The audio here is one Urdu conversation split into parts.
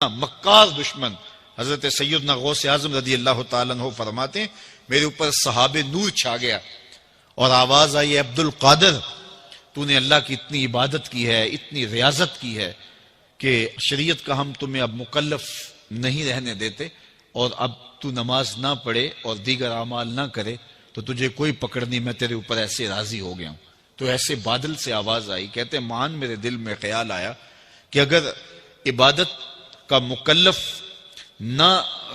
مکار دشمن حضرت سیدنا غوث اعظم رضی اللہ تعالیٰ عنہ فرماتے ہیں میرے اوپر صحاب نور چھا گیا اور آواز آئی عبد القادر تو نے اللہ کی اتنی عبادت کی ہے، اتنی ریاضت کی ہے کہ شریعت کا ہم تمہیں اب مکلف نہیں رہنے دیتے، اور اب تو نماز نہ پڑھے اور دیگر اعمال نہ کرے تو تجھے کوئی پکڑ نہیں، میں تیرے اوپر ایسے راضی ہو گیا ہوں۔ تو ایسے بادل سے آواز آئی، کہتے مان میرے دل میں خیال آیا کہ اگر عبادت کا مکلف نہ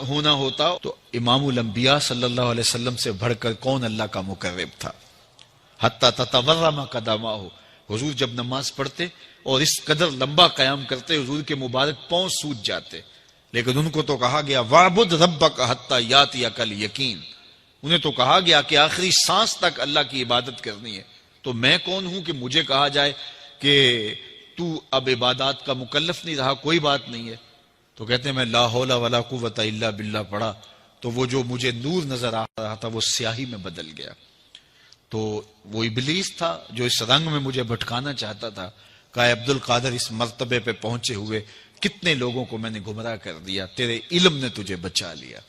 ہونا ہوتا تو امام الانبیاء صلی اللہ علیہ وسلم سے بڑھ کر کون اللہ کا مقرب تھا۔ حتی تتورم قدمہ، حضور جب نماز پڑھتے اور اس قدر لمبا قیام کرتے حضور کے مبارک پاؤں سوج جاتے، لیکن ان کو تو کہا گیا وَاعْبُدْ رَبَّكَ حَتَّى يَأْتِيَكَ الْيَقِينُ، انہیں تو کہا گیا کہ آخری سانس تک اللہ کی عبادت کرنی ہے۔ تو میں کون ہوں کہ مجھے کہا جائے کہ تو اب عبادات کا مکلف نہیں رہا، کوئی بات نہیں ہے۔ تو کہتے ہیں میں لا حول ولا قوت الا باللہ پڑھا تو وہ جو مجھے نور نظر آ رہا تھا وہ سیاہی میں بدل گیا۔ تو وہ ابلیس تھا جو اس رنگ میں مجھے بھٹکانا چاہتا تھا، کہا عبد القادر اس مرتبے پہ پہنچے ہوئے کتنے لوگوں کو میں نے گمراہ کر دیا، تیرے علم نے تجھے بچا لیا۔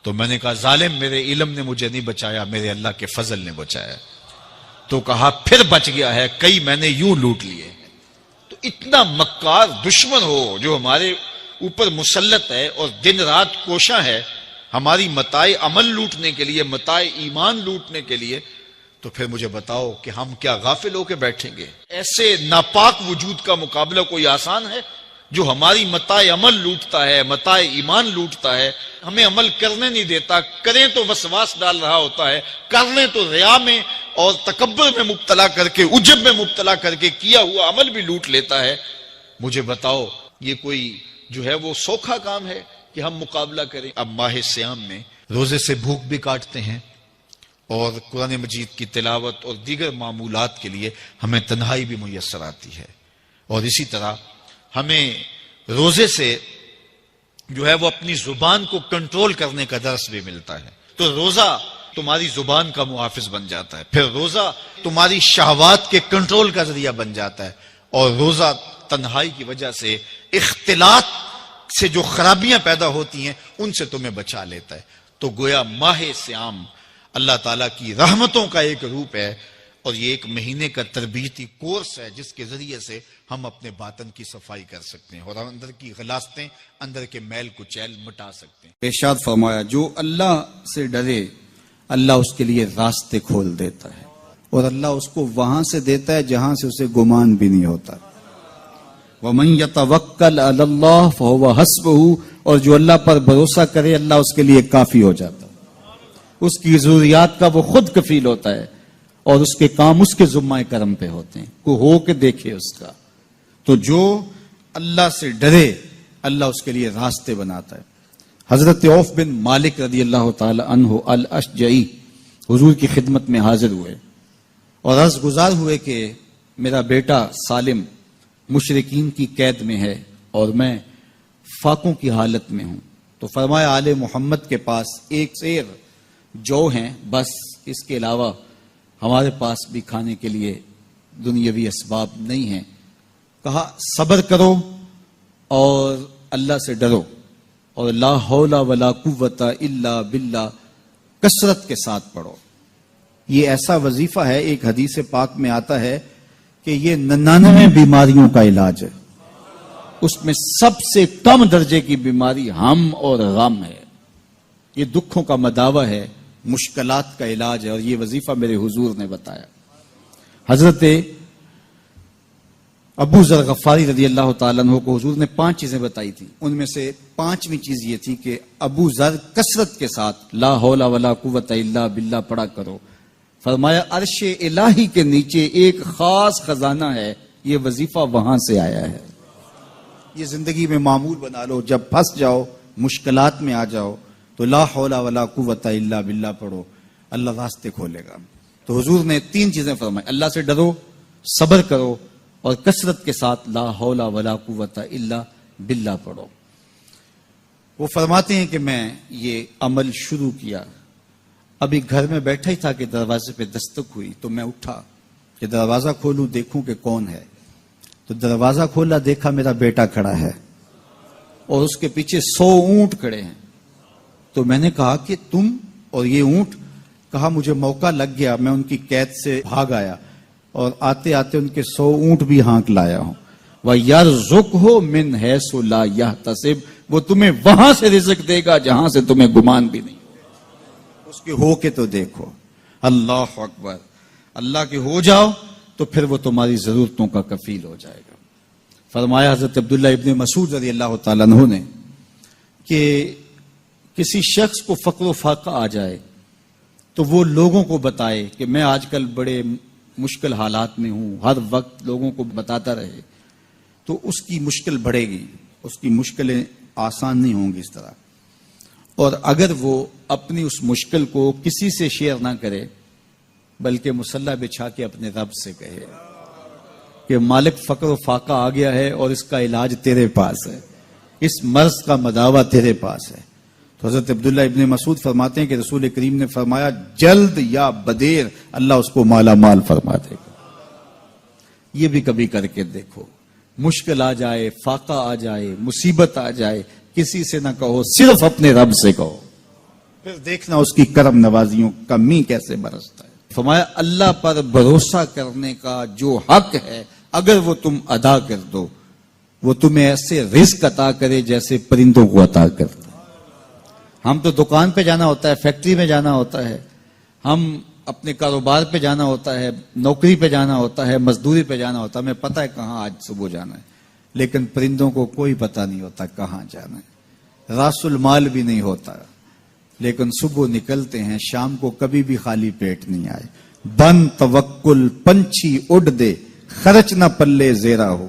تو میں نے کہا ظالم میرے علم نے مجھے نہیں بچایا، میرے اللہ کے فضل نے بچایا۔ تو کہا پھر بچ گیا ہے، کئی میں نے یوں لوٹ لیے۔ تو اتنا مکار دشمن ہو جو ہمارے اوپر مسلط ہے اور دن رات کوشاں ہے ہماری متاع عمل لوٹنے کے لیے، متاع ایمان لوٹنے کے لیے، تو پھر مجھے بتاؤ کہ ہم کیا غافل ہو کے بیٹھیں گے؟ ایسے ناپاک وجود کا مقابلہ کوئی آسان ہے جو ہماری متاع عمل لوٹتا ہے، متاع ایمان لوٹتا ہے، ہمیں عمل کرنے نہیں دیتا، کریں تو وسواس ڈال رہا ہوتا ہے، کر لیں تو ریا میں اور تکبر میں مبتلا کر کے، عجب میں مبتلا کر کے کیا ہوا عمل بھی لوٹ لیتا ہے۔ مجھے بتاؤ یہ کوئی جو ہے وہ سوکھا کام ہے کہ ہم مقابلہ کریں؟ اب ماہ صیام میں روزے سے بھوک بھی کاٹتے ہیں اور قرآن مجید کی تلاوت اور دیگر معمولات کے لیے ہمیں تنہائی بھی میسر آتی ہے، اور اسی طرح ہمیں روزے سے جو ہے وہ اپنی زبان کو کنٹرول کرنے کا درس بھی ملتا ہے۔ تو روزہ تمہاری زبان کا محافظ بن جاتا ہے، پھر روزہ تمہاری شہوات کے کنٹرول کا ذریعہ بن جاتا ہے، اور روزہ تنہائی کی وجہ سے اختلاط سے جو خرابیاں پیدا ہوتی ہیں ان سے تمہیں بچا لیتا ہے۔ تو گویا ماہ صیام اللہ تعالیٰ کی رحمتوں کا ایک روپ ہے، اور یہ ایک مہینے کا تربیتی کورس ہے جس کے ذریعے سے ہم اپنے باطن کی صفائی کر سکتے ہیں اور اندر کی غلاستیں، اندر کے میل کچیل مٹا سکتے ہیں۔ ارشاد فرمایا جو اللہ سے ڈرے اللہ اس کے لیے راستے کھول دیتا ہے، اور اللہ اس کو وہاں سے دیتا ہے جہاں سے اسے گمان بھی نہیں ہوتا۔ وَمَن يَتَوَكَّلْ عَلَى اللَّهِ فَهُوَ حَسْبُهُ، اور جو اللہ پر بھروسہ کرے اللہ اس کے لیے کافی ہو جاتا ہے، اس کی ضروریات کا وہ خود کفیل ہوتا ہے، اور اس کے کام اس کے ذمہ کرم پہ ہوتے ہیں، کو ہو کے دیکھے اس کا۔ تو جو اللہ سے ڈرے اللہ اس کے لیے راستے بناتا ہے۔ حضرت عوف بن مالک رضی اللہ تعالی عنہ الاشجعی حضور کی خدمت میں حاضر ہوئے اور عرض گزار ہوئے کہ میرا بیٹا سالم مشرکین کی قید میں ہے اور میں فاقوں کی حالت میں ہوں۔ تو فرمایا آل محمد کے پاس ایک سیر جو ہیں، بس اس کے علاوہ ہمارے پاس بھی کھانے کے لیے دنیاوی اسباب نہیں ہیں۔ کہا صبر کرو اور اللہ سے ڈرو، اور لا حول ولا قوت الا باللہ کثرت کے ساتھ پڑھو۔ یہ ایسا وظیفہ ہے، ایک حدیث پاک میں آتا ہے کہ یہ 99 بیماریوں کا علاج ہے، اس میں سب سے کم درجے کی بیماری ہم اور غم ہے۔ یہ دکھوں کا مداوع ہے، مشکلات کا علاج ہے، اور یہ وظیفہ میرے حضور نے بتایا۔ حضرت ابو ذر غفاری رضی اللہ تعالیٰ عنہ کو حضور نے 5 چیزیں بتائی تھی، ان میں سے 5ویں چیز یہ تھی کہ ابو ذر کثرت کے ساتھ لا حول ولا قوت الا باللہ پڑھا کرو۔ فرمایا عرش الہی کے نیچے ایک خاص خزانہ ہے، یہ وظیفہ وہاں سے آیا ہے۔ یہ زندگی میں معمول بنا لو، جب پھنس جاؤ، مشکلات میں آ جاؤ تو لا حول ولا قوت الا باللہ پڑھو، اللہ راستے کھولے گا۔ تو حضور نے 3 چیزیں فرمائی، اللہ سے ڈرو، صبر کرو، اور کثرت کے ساتھ لا حول ولا قوت الا باللہ پڑھو۔ وہ فرماتے ہیں کہ میں یہ عمل شروع کیا، ابھی گھر میں بیٹھا ہی تھا کہ دروازے پہ دستک ہوئی، تو میں اٹھا کہ دروازہ کھولوں دیکھوں کہ کون ہے۔ تو دروازہ کھولا، دیکھا میرا بیٹا کھڑا ہے، اور اس کے پیچھے 100 اونٹ کھڑے ہیں. تو میں نے کہا کہ تم اور یہ اونٹ؟ کہا مجھے موقع لگ گیا, میں ان کی قید سے بھاگ آیا اور آتے آتے ان کے 100 اونٹ بھی ہانک لایا ہوں. وَيَرْزُقْهُ مِنْ حَيْثُ لَا يَحْتَسِبُ, وہ تمہیں وہاں سے رزق دے گا جہاں سے تمہیں گمان بھی نہیں. اس کے ہو کے تو دیکھو. اللہ اکبر. اللہ کے ہو جاؤ تو پھر وہ تمہاری ضرورتوں کا کفیل ہو جائے گا. فرمایا حضرت عبداللہ ابن مسعود رضی اللہ تعالیٰ عنہ نے کہ کسی شخص کو فقر و فاقہ آ جائے تو وہ لوگوں کو بتائے کہ میں آج کل بڑے مشکل حالات میں ہوں, ہر وقت لوگوں کو بتاتا رہے تو اس کی مشکل بڑھے گی, اس کی مشکلیں آسان نہیں ہوں گی اس طرح. اور اگر وہ اپنی اس مشکل کو کسی سے شیئر نہ کرے بلکہ مصلی بچھا کے اپنے رب سے کہے کہ مالک فقر و فاقہ آ گیا ہے اور اس کا علاج تیرے پاس ہے, اس مرض کا مداوع تیرے پاس ہے. تو حضرت عبداللہ ابن مسعود فرماتے ہیں کہ رسول کریم نے فرمایا جلد یا بدیر اللہ اس کو مالا مال فرما دے گا. یہ بھی کبھی کر کے دیکھو. مشکل آ جائے, فاقہ آ جائے, مصیبت آ جائے, کسی سے نہ کہو, صرف اپنے رب سے کہو, پھر دیکھنا اس کی کرم نوازیوں کا می کیسے برستا ہے. فرمایا اللہ پر بھروسہ کرنے کا جو حق ہے اگر وہ تم ادا کر دو وہ تمہیں ایسے رزق عطا کرے جیسے پرندوں کو عطا کرتا ہے. ہم تو دکان پہ جانا ہوتا ہے, فیکٹری میں جانا ہوتا ہے, ہم اپنے کاروبار پہ جانا ہوتا ہے, نوکری پہ جانا ہوتا ہے, مزدوری پہ جانا ہوتا ہے, ہمیں پتہ ہے کہاں آج صبح جانا ہے, لیکن پرندوں کو کوئی پتہ نہیں ہوتا کہاں جانا ہے. راس المال بھی نہیں ہوتا لیکن صبح نکلتے ہیں, شام کو کبھی بھی خالی پیٹ نہیں آئے. بن توکل پنچھی اڑ دے, خرچ نہ پلے زیرا ہو.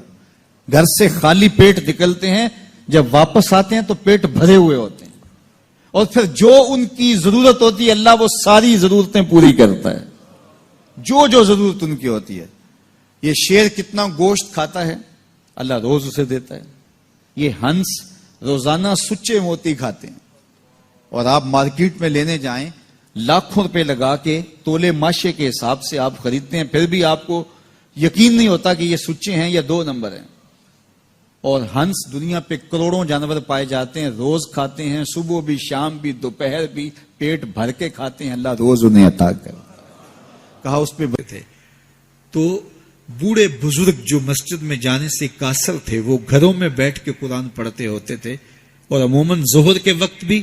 گھر سے خالی پیٹ نکلتے ہیں, جب واپس آتے ہیں تو پیٹ بھرے ہوئے ہوتے ہیں, اور پھر جو ان کی ضرورت ہوتی ہے اللہ وہ ساری ضرورتیں پوری کرتا ہے, جو جو ضرورت ان کی ہوتی ہے. یہ شیر کتنا گوشت کھاتا ہے اللہ روز اسے دیتا ہے. یہ ہنس روزانہ سچے موتی کھاتے ہیں, اور آپ مارکیٹ میں لینے جائیں لاکھوں روپے لگا کے تولے ماشے کے حساب سے آپ خریدتے ہیں, پھر بھی آپ کو یقین نہیں ہوتا کہ یہ سچے ہیں یا 2 نمبر ہیں. اور ہنس دنیا پہ کروڑوں جانور پائے جاتے ہیں, روز کھاتے ہیں, صبح بھی, شام بھی, دوپہر بھی, پیٹ بھر کے کھاتے ہیں, اللہ روز انہیں عطا کرتا. کہا اس پہ تھے تو بوڑھے بزرگ جو مسجد میں جانے سے قاصر تھے وہ گھروں میں بیٹھ کے قرآن پڑھتے ہوتے تھے, اور عموماً ظہر کے وقت بھی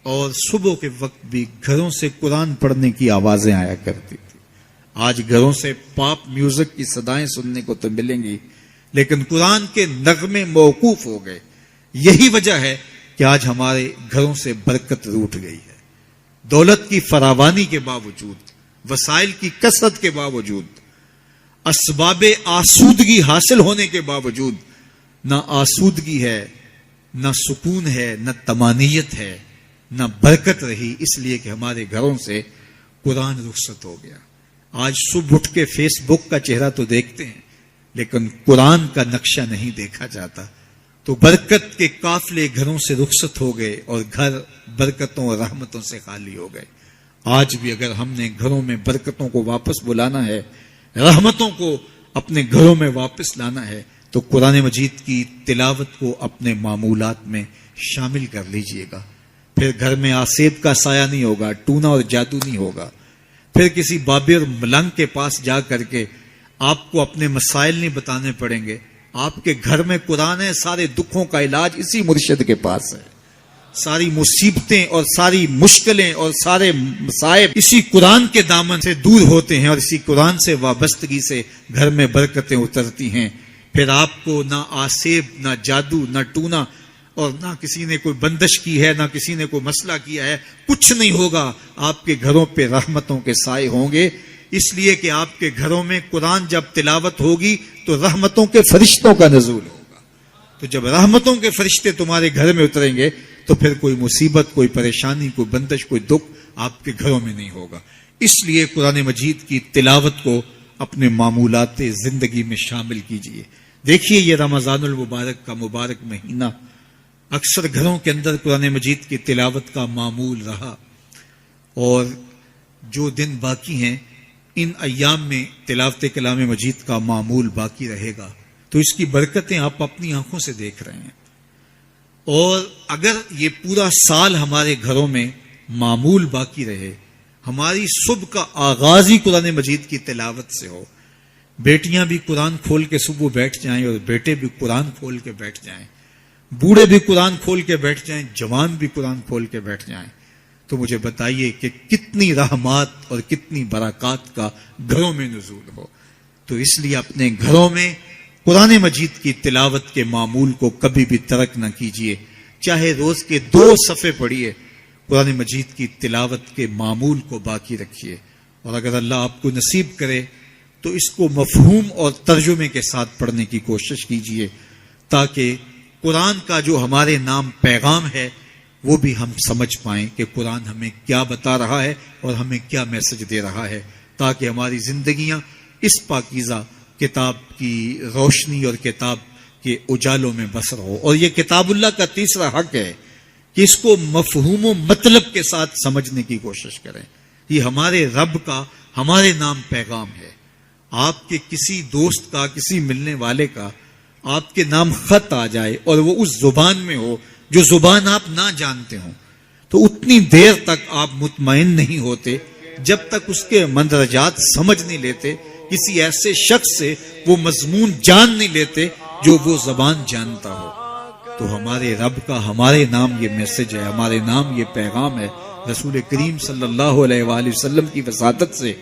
اور صبح کے وقت بھی گھروں سے قرآن پڑھنے کی آوازیں آیا کرتی تھی. آج گھروں سے پاپ میوزک کی صدائیں سننے کو تو ملیں گی لیکن قرآن کے نغمے موقوف ہو گئے. یہی وجہ ہے کہ آج ہمارے گھروں سے برکت روٹ گئی ہے. دولت کی فراوانی کے باوجود, وسائل کی کثرت کے باوجود, اسباب آسودگی حاصل ہونے کے باوجود نہ آسودگی ہے, نہ سکون ہے, نہ طمانینت ہے, نہ برکت رہی, اس لیے کہ ہمارے گھروں سے قرآن رخصت ہو گیا. آج صبح اٹھ کے فیس بک کا چہرہ تو دیکھتے ہیں لیکن قرآن کا نقشہ نہیں دیکھا جاتا. تو برکت کے قافلے گھروں سے رخصت ہو گئے اور گھر برکتوں اور رحمتوں سے خالی ہو گئے. آج بھی اگر ہم نے گھروں میں برکتوں کو واپس بلانا ہے, رحمتوں کو اپنے گھروں میں واپس لانا ہے, تو قرآن مجید کی تلاوت کو اپنے معمولات میں شامل کر لیجئے گا. پھر گھر میں آسیب کا سایہ نہیں ہوگا, ٹونا اور جادو نہیں ہوگا. پھر کسی بابر ملنگ کے پاس جا کر کے آپ کو اپنے مسائل نہیں بتانے پڑیں گے. آپ کے گھر میں قرآن ہے, سارے دکھوں کا علاج اسی مرشد کے پاس ہے. ساری مصیبتیں اور ساری مشکلیں اور سارے مصائب اسی قرآن کے دامن سے دور ہوتے ہیں, اور اسی قرآن سے وابستگی سے گھر میں برکتیں اترتی ہیں. پھر آپ کو نہ آسیب, نہ جادو, نہ ٹونا, اور نہ کسی نے کوئی بندش کی ہے, نہ کسی نے کوئی مسئلہ کیا ہے, کچھ نہیں ہوگا. آپ کے گھروں پہ رحمتوں کے سائے ہوں گے, اس لیے کہ آپ کے گھروں میں قرآن جب تلاوت ہوگی تو رحمتوں کے فرشتوں کا نزول ہوگا. تو جب رحمتوں کے فرشتے تمہارے گھر میں اتریں گے تو پھر کوئی مصیبت, کوئی پریشانی, کوئی بندش, کوئی دکھ آپ کے گھروں میں نہیں ہوگا. اس لیے قرآن مجید کی تلاوت کو اپنے معمولات زندگی میں شامل کیجئے. دیکھیے یہ رمضان المبارک کا مبارک مہینہ اکثر گھروں کے اندر قرآن مجید کی تلاوت کا معمول رہا, اور جو دن باقی ہیں ان ایام میں تلاوت کلام مجید کا معمول باقی رہے گا. تو اس کی برکتیں آپ اپنی آنکھوں سے دیکھ رہے ہیں. اور اگر یہ پورا سال ہمارے گھروں میں معمول باقی رہے، ہماری صبح کا آغاز ہی قرآن مجید کی تلاوت سے ہو، بیٹیاں بھی قرآن کھول کے صبح بیٹھ جائیں اور بیٹے بھی قرآن کھول کے بیٹھ جائیں، بوڑھے بھی قرآن کھول کے بیٹھ جائیں، جوان بھی قرآن کھول کے بیٹھ جائیں، تو مجھے بتائیے کہ کتنی رحمات اور کتنی برکات کا گھروں میں نزول ہو۔ تو اس لیے اپنے گھروں میں قرآن مجید کی تلاوت کے معمول کو کبھی بھی ترک نہ کیجیے، چاہے روز کے 2 صفحے پڑھیے، قرآن مجید کی تلاوت کے معمول کو باقی رکھیے، اور اگر اللہ آپ کو نصیب کرے تو اس کو مفہوم اور ترجمے کے ساتھ پڑھنے کی کوشش کیجیے، تاکہ قرآن کا جو ہمارے نام پیغام ہے وہ بھی ہم سمجھ پائیں کہ قرآن ہمیں کیا بتا رہا ہے اور ہمیں کیا میسج دے رہا ہے، تاکہ ہماری زندگیاں اس پاکیزہ کتاب کی روشنی اور کتاب کے اجالوں میں بسر ہو۔ اور یہ کتاب اللہ کا تیسرا حق ہے کہ اس کو مفہوم و مطلب کے ساتھ سمجھنے کی کوشش کریں۔ یہ ہمارے رب کا ہمارے نام پیغام ہے۔ آپ کے کسی دوست کا، کسی ملنے والے کا آپ کے نام خط آ جائے اور وہ اس زبان میں ہو جو زبان آپ نہ جانتے ہوں، تو اتنی دیر تک آپ مطمئن نہیں ہوتے جب تک اس کے مندرجات سمجھ نہیں لیتے، کسی ایسے شخص سے وہ مضمون جان نہیں لیتے جو وہ زبان جانتا ہو۔ تو ہمارے رب کا ہمارے نام یہ میسج ہے، ہمارے نام یہ پیغام ہے رسول کریم صلی اللہ علیہ وآلہ وسلم کی وساطت سے۔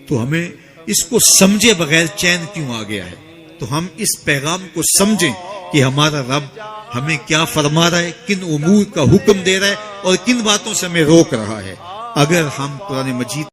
تو ہمیں اس کو سمجھے بغیر چین کیوں آ گیا ہے؟ تو ہم اس پیغام کو سمجھیں کہ ہمارا رب ہمیں کیا فرما رہا ہے، کن امور کا حکم دے رہا ہے اور کن باتوں سے ہمیں روک رہا ہے۔ اگر ہم قرآن مجید